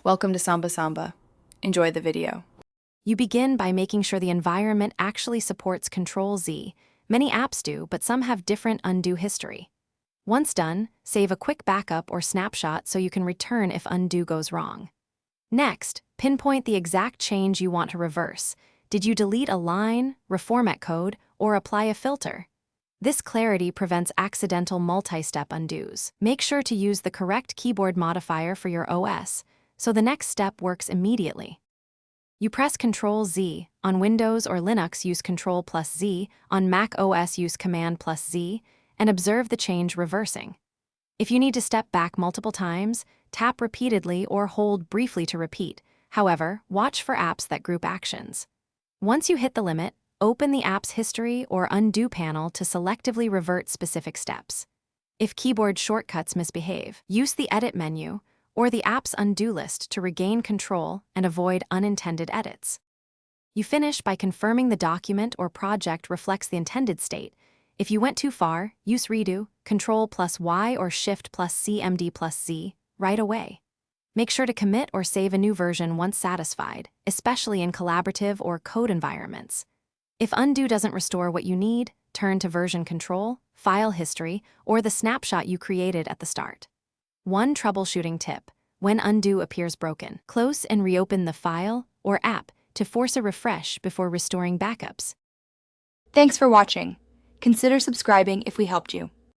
Welcome to Samba Samba. Enjoy the video. You begin by making sure the environment actually supports Control-Z. Many apps do, but some have different undo history. Once done, save a quick backup or snapshot so you can return if undo goes wrong. Next, pinpoint the exact change you want to reverse. Did you delete a line, reformat code, or apply a filter? This clarity prevents accidental multi-step undos. Make sure to use the correct keyboard modifier for your OS, so the next step works immediately. You press Ctrl-Z. On Windows or Linux, use Ctrl+Z. On Mac OS, use Command+Z, and observe the change reversing. If you need to step back multiple times, tap repeatedly or hold briefly to repeat. However, watch for apps that group actions. Once you hit the limit, open the app's history or undo panel to selectively revert specific steps. If keyboard shortcuts misbehave, use the Edit menu or the app's undo list to regain control and avoid unintended edits. You finish by confirming the document or project reflects the intended state. If you went too far, use Redo, Ctrl+Y or Shift+C+MD+Z right away. Make sure to commit or save a new version once satisfied, especially in collaborative or code environments. If undo doesn't restore what you need, turn to version control, file history, or the snapshot you created at the start. One troubleshooting tip: when undo appears broken, close and reopen the file or app to force a refresh before restoring backups. Thanks for watching. Consider subscribing if we helped you.